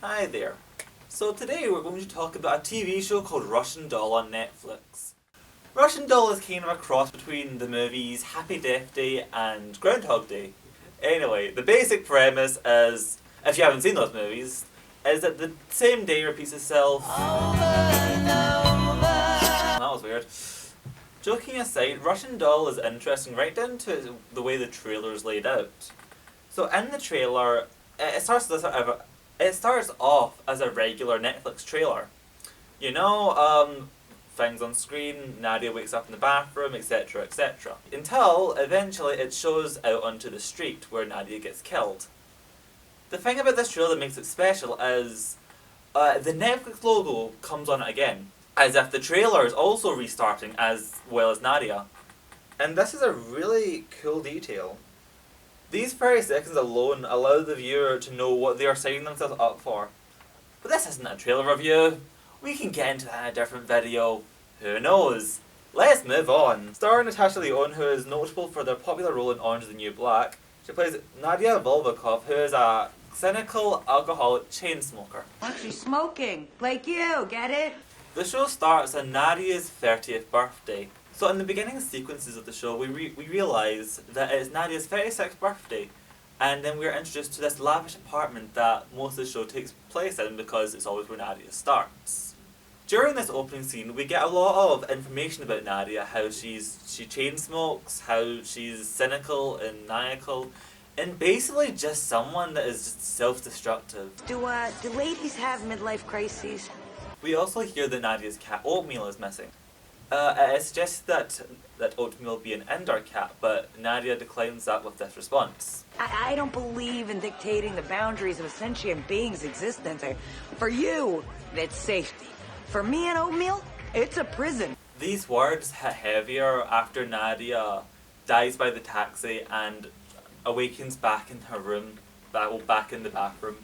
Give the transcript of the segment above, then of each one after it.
Hi there. So today we're going to talk about a TV show called Russian Doll on Netflix. Russian Doll is kind of a cross between the movies Happy Death Day and Groundhog Day. Anyway, the basic premise is, if you haven't seen those movies, is that the same day repeats itself. That was weird. Joking aside, Russian Doll is interesting right down to the way the trailer is laid out. So in the trailer, it starts off as a regular Netflix trailer. You know, things on screen, Nadia wakes up in the bathroom, etc., etc. Until eventually it shows out onto the street where Nadia gets killed. The thing about this trailer that makes it special is the Netflix logo comes on it again, as if the trailer is also restarting as well as Nadia. And this is a really cool detail. These 30 seconds alone allow the viewer to know what they are signing themselves up for. But this isn't a trailer review. We can get into that in a different video. Who knows? Let's move on. Starring Natasha Lyonne, who is notable for their popular role in Orange is the New Black. She plays Nadia Volvikov, who is a cynical, alcoholic chain smoker. She's smoking. Like you, get it? The show starts on Nadia's 30th birthday. So in the beginning sequences of the show, we realise that it's Nadia's 36th birthday, and then we're introduced to this lavish apartment that most of the show takes place in because it's always where Nadia starts. During this opening scene, we get a lot of information about Nadia, how she chain smokes, how she's cynical and maniacal, and basically just someone that is just self-destructive. Do ladies have midlife crises? We also hear that Nadia's cat Oatmeal is missing. It suggests that Oatmeal be an indoor cat, but Nadia declines that with this response. I don't believe in dictating the boundaries of a sentient being's existence. For you, it's safety. For me and Oatmeal, it's a prison. These words hit heavier after Nadia dies by the taxi and awakens back in her room, back in the bathroom,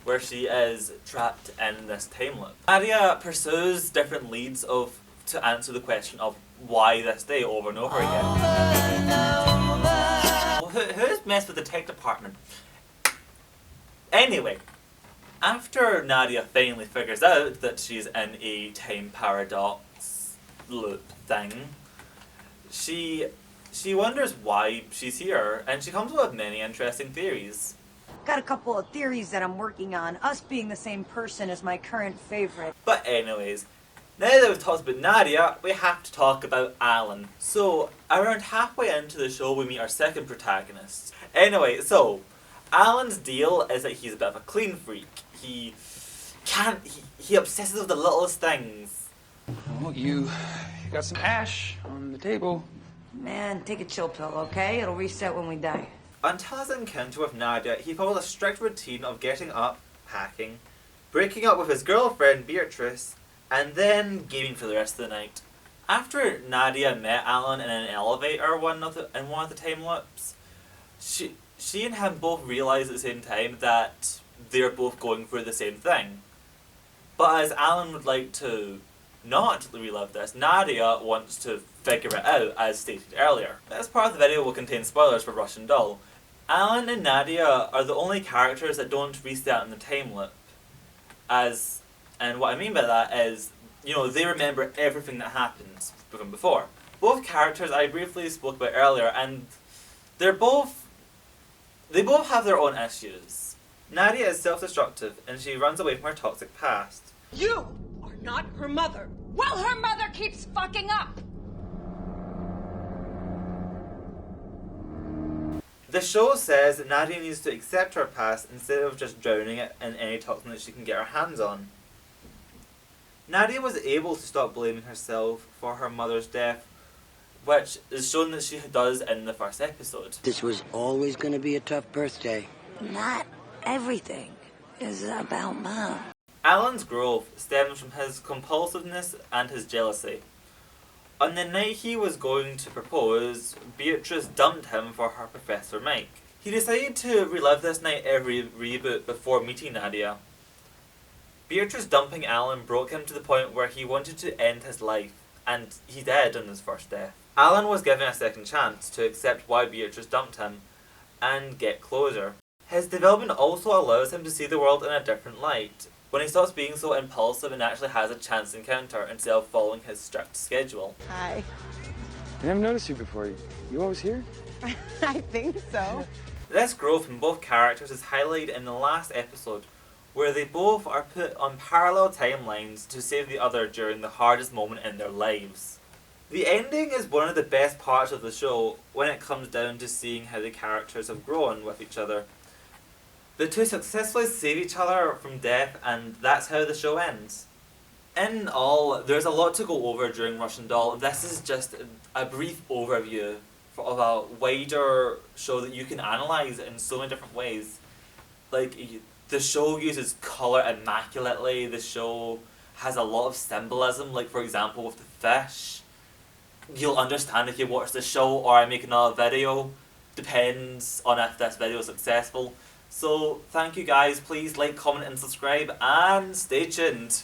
where she is trapped in this time loop. Nadia pursues different leads to answer the question of why this day over and over again. Well, who's messed with the tech department? Anyway, after Nadia finally figures out that she's in a time paradox loop thing, she wonders why she's here, and she comes up with many interesting theories. Got a couple of theories that I'm working on, us being the same person as my current favorite. But anyways, now that we've talked about Nadia, we have to talk about Alan. So, around halfway into the show, we meet our second protagonist. Anyway, so, Alan's deal is that he's a bit of a clean freak. He obsesses with the littlest things. Well, you got some ash on the table. Man, take a chill pill, okay? It'll reset when we die. Until his encounter with Nadia, he follows a strict routine of getting up, packing, breaking up with his girlfriend Beatrice, and then gaming for the rest of the night. After Nadia met Alan in an elevator in one of the time loops, she and him both realised at the same time that they're both going for the same thing. But as Alan would like to not relive this, Nadia wants to figure it out, as stated earlier. This part of the video will contain spoilers for Russian Doll. Alan and Nadia are the only characters that don't reset in the time loop. And what I mean by that is, you know, they remember everything that happened from before. Both characters I briefly spoke about earlier, and they both have their own issues. Nadia is self-destructive, and she runs away from her toxic past. You are not her mother. Well, her mother keeps fucking up. The show says that Nadia needs to accept her past instead of just drowning it in any toxin that she can get her hands on. Nadia was able to stop blaming herself for her mother's death, which is shown that she does in the first episode. This was always going to be a tough birthday. Not everything is about Mom. Alan's growth stems from his compulsiveness and his jealousy. On the night he was going to propose, Beatrice dumped him for her Professor Mike. He decided to relive this night every reboot before meeting Nadia. Beatrice dumping Alan broke him to the point where he wanted to end his life, and he did on his first death. Alan was given a second chance to accept why Beatrice dumped him and get closure. His development also allows him to see the world in a different light, when he stops being so impulsive and actually has a chance encounter instead of following his strict schedule. Hi. I never noticed you before. You always here? I think so. This growth in both characters is highlighted in the last episode, where they both are put on parallel timelines to save the other during the hardest moment in their lives. The ending is one of the best parts of the show when it comes down to seeing how the characters have grown with each other. The two successfully save each other from death, and that's how the show ends. In all, there's a lot to go over during Russian Doll. This is just a brief overview of a wider show that you can analyse in so many different ways. Like, the show uses colour immaculately, the show has a lot of symbolism, like for example with the fish. You'll understand if you watch the show or I make another video, depends on if this video is successful. So, thank you guys, please like, comment and subscribe, and stay tuned.